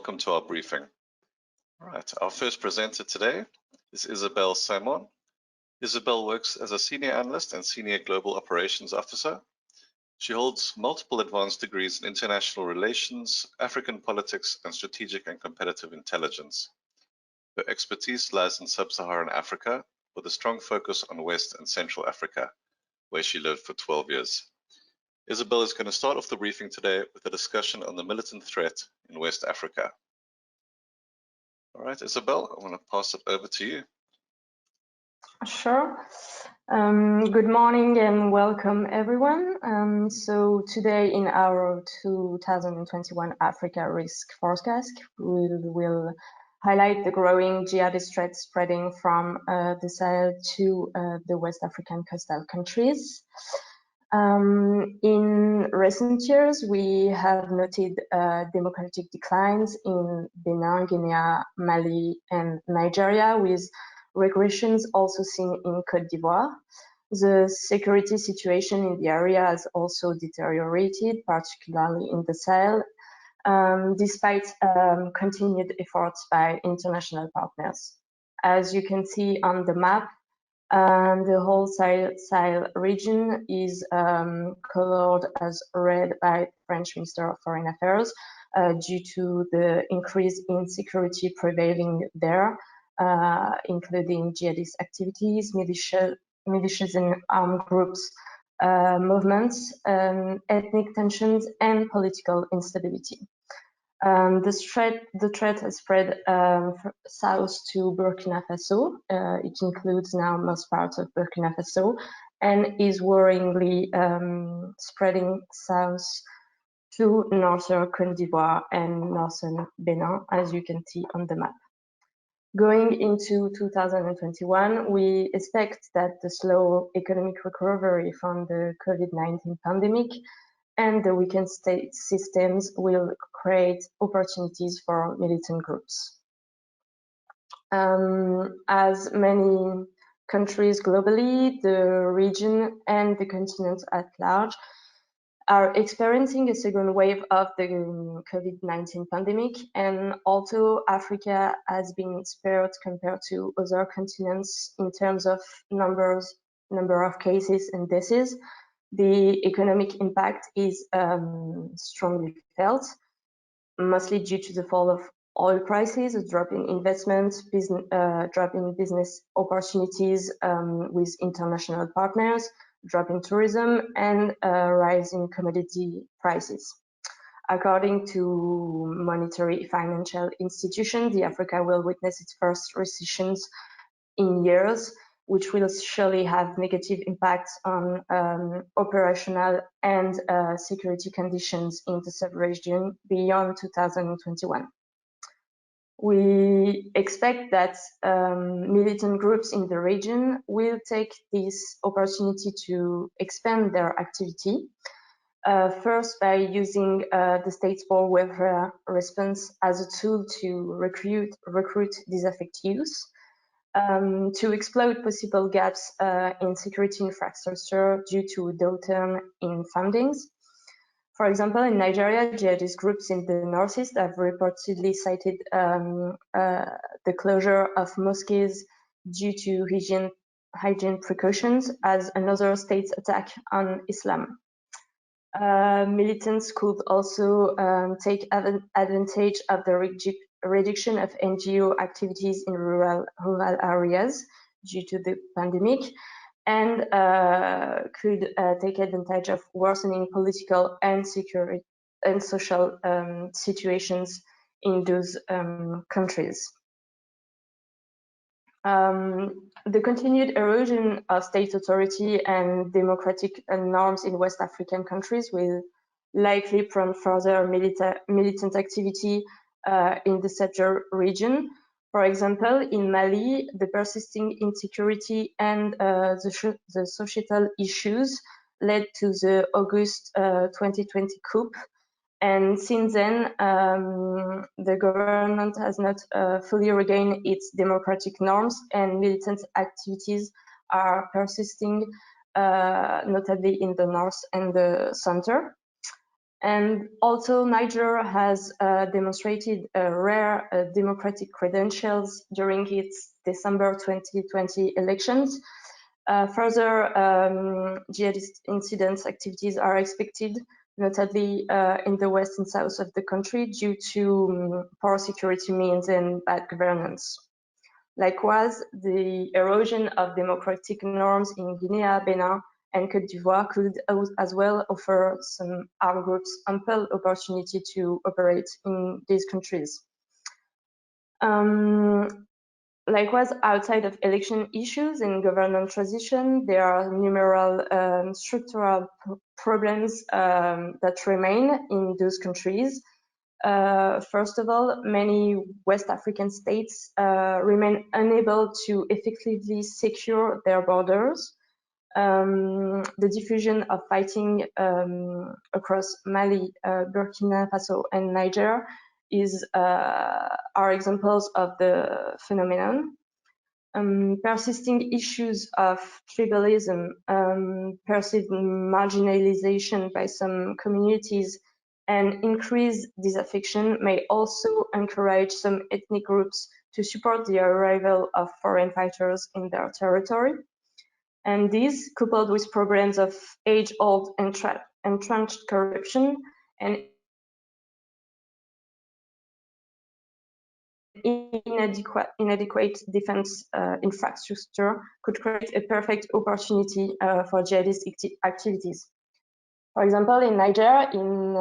welcome to our briefing. All right, our first presenter today is Isabelle Simon. Isabelle works as a senior analyst and senior global operations officer. She holds multiple advanced degrees in international relations, African politics, and strategic and competitive intelligence. Her expertise lies in sub-Saharan Africa with a strong focus on West and Central Africa, where she lived for 12 years. Isabelle is going to start off the briefing today with a discussion on the militant threat in West Africa. All right, Isabelle, I want to pass it over to you. Sure. Good morning and welcome everyone. So today in our 2021 Africa Risk Forecast, we will highlight the growing jihadist threat spreading from the Sahel to the West African coastal countries. In recent years, we have noted democratic declines in Benin, Guinea, Mali, and Nigeria, with regressions also seen in Côte d'Ivoire. The security situation in the area has also deteriorated, particularly in the Sahel, despite continued efforts by international partners. As you can see on the map, the whole Sahel region is colored as red by French Minister of Foreign Affairs due to the increase in security prevailing there, including jihadist activities, militias and armed groups, movements, ethnic tensions, and political instability. The threat has spread south to Burkina Faso. It includes now most parts of Burkina Faso and is worryingly spreading south to northern Côte d'Ivoire and northern Benin, as you can see on the map. Going into 2021, we expect that the slow economic recovery from the COVID-19 pandemic and the weakened state systems will create opportunities for militant groups. As many countries globally, the region and the continent at large are experiencing a second wave of the COVID-19 pandemic, and although Africa has been spared compared to other continents in terms of number of cases and deaths, the economic impact is strongly felt, mostly due to the fall of oil prices, a drop in investments, drop in business opportunities with international partners, drop in tourism, and a rise in commodity prices. According to monetary financial institutions, the Africa will witness its first recessions in years, which will surely have negative impacts on operational and security conditions in the sub-region beyond 2021. We expect that militant groups in the region will take this opportunity to expand their activity, first by using the state's poor welfare response as a tool to recruit disaffected youth, to exploit possible gaps in security infrastructure due to downturn in fundings. For example, in Nigeria, jihadist groups in the northeast have reportedly cited the closure of mosques due to hygiene precautions as another state's attack on Islam. Militants could also take advantage of the reduction of NGO activities in rural areas due to the pandemic, and could take advantage of worsening political and security and social situations in those countries. The continued erosion of state authority and democratic norms in West African countries will likely prompt further militant activity in the Sahel region. For example, in Mali, the persisting insecurity and the societal issues led to the August 2020 coup. And since then, the government has not fully regained its democratic norms, and militant activities are persisting, notably in the north and the center. And also Niger has demonstrated rare democratic credentials during its December 2020 elections. Further jihadist incidents activities are expected, notably in the west and south of the country, due to poor security means and bad governance. Likewise, the erosion of democratic norms in Guinea, Benin, and Côte d'Ivoire could as well offer some armed groups ample opportunity to operate in these countries. Likewise, outside of election issues and government transition, there are numerous structural problems that remain in those countries. First of all, many West African states remain unable to effectively secure their borders. The diffusion of fighting across Mali, Burkina Faso, and Niger are examples of the phenomenon. Persisting issues of tribalism, perceived marginalization by some communities, and increased disaffection may also encourage some ethnic groups to support the arrival of foreign fighters in their territory. And these, coupled with problems of age-old entrenched corruption and inadequate defense infrastructure, could create a perfect opportunity for jihadist activities. For example, in Niger, in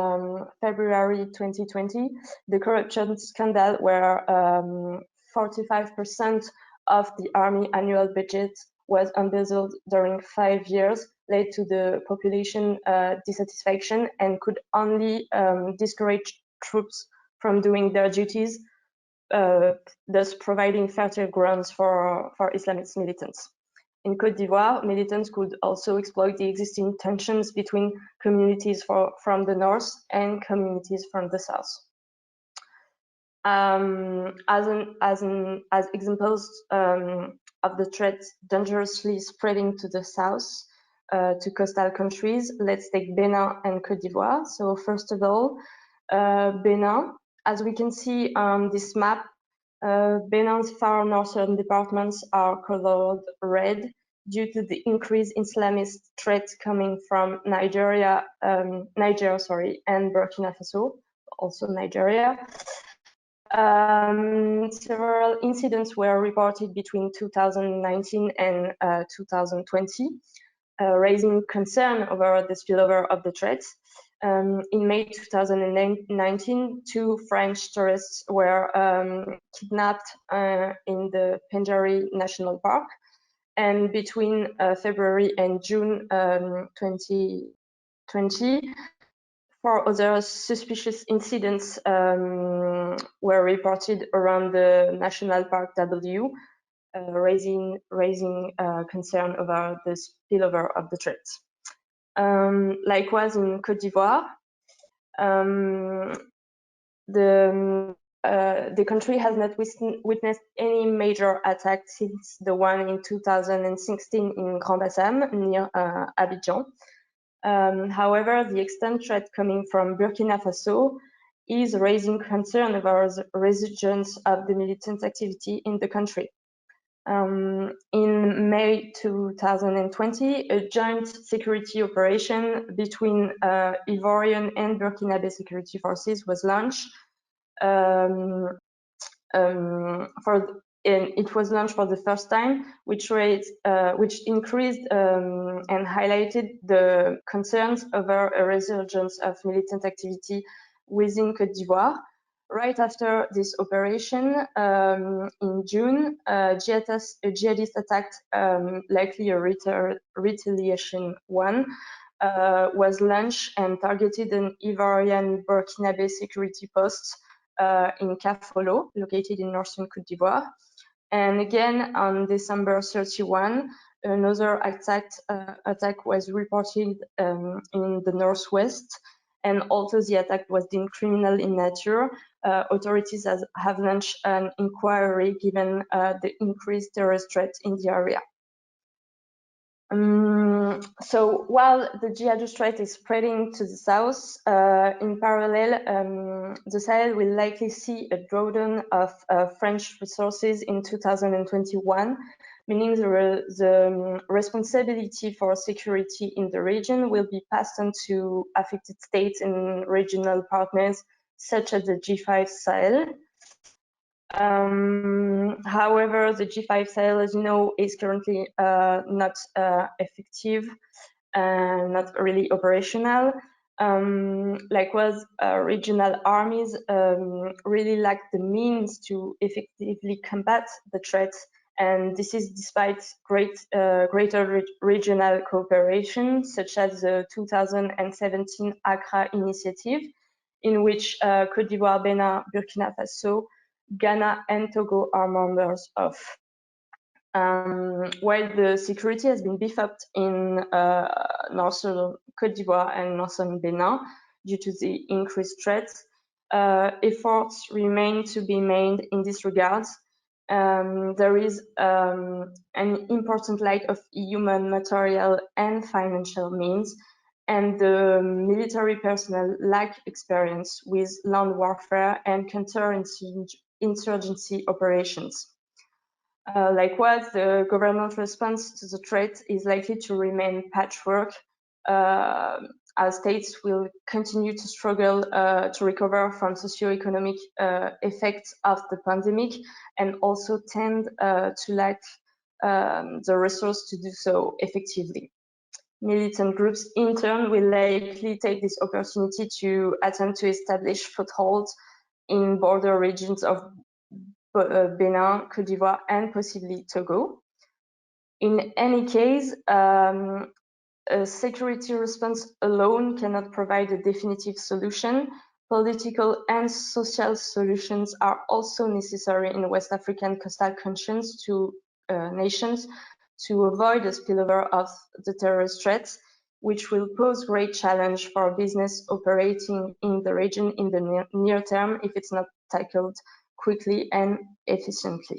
February 2020, the corruption scandal where 45% of the army annual budget was embezzled during 5 years led to the population dissatisfaction and could only discourage troops from doing their duties, thus providing fertile grounds for Islamist militants. In Côte d'Ivoire, militants could also exploit the existing tensions between communities from the north and communities from the south. As examples of the threat dangerously spreading to the south, to coastal countries, let's take Benin and Côte d'Ivoire. So first of all, Benin, as we can see on this map, Benin's far northern departments are colored red due to the increased Islamist threats coming from Niger, and Burkina Faso, also Nigeria. Several incidents were reported between 2019 and 2020, raising concern over the spillover of the threats. In May 2019, 2 French tourists were kidnapped in the Pendjari National Park. And between February and June 2020, 4 other suspicious incidents were reported around the National Park W, raising concern over the spillover of the threats. Likewise, in Côte d'Ivoire, the country has not witnessed any major attack since the one in 2016 in Grand Bassam near Abidjan. However, the extent threat coming from Burkina Faso is raising concern about the resurgence of the militant activity in the country. In May 2020, a joint security operation between Ivorian and Burkinabe security forces was launched. It was launched for the first time, which increased and highlighted the concerns over a resurgence of militant activity within Côte d'Ivoire. Right after this operation, in June, a jihadist attack, likely a retaliation one, was launched and targeted an Ivorian Burkinabe security post in Kafolo, located in northern Côte d'Ivoire. And again, on December 31, another attack was reported in the northwest. And although the attack was deemed criminal in nature, authorities have launched an inquiry given the increased terrorist threat in the area. So while the jihadist threat is spreading to the south, in parallel, the Sahel will likely see a drawdown of French resources in 2021, meaning the responsibility for security in the region will be passed on to affected states and regional partners, such as the G5 Sahel. However, the G5 Sahel, as you know, is currently not effective and not really operational. Likewise, regional armies really lack the means to effectively combat the threat, and this is despite greater regional cooperation, such as the 2017 Accra initiative, in which Côte d'Ivoire, Benin, Burkina Faso, Ghana and Togo are members of. While the security has been beefed up in northern Côte d'Ivoire and northern Benin due to the increased threats, efforts remain to be made in this regard. There is an important lack of human, material and financial means, and the military personnel lack experience with land warfare and counterinsurgency operations. Likewise, the government response to the threat is likely to remain patchwork, as states will continue to struggle to recover from socioeconomic effects of the pandemic, and also tend to lack the resource to do so effectively. Militant groups, in turn, will likely take this opportunity to attempt to establish footholds in border regions of Benin, Côte d'Ivoire, and possibly Togo. In any case, a security response alone cannot provide a definitive solution. Political and social solutions are also necessary in West African coastal nations to avoid a spillover of the terrorist threats, which will pose great challenge for business operating in the region in the near term if it's not tackled quickly and efficiently.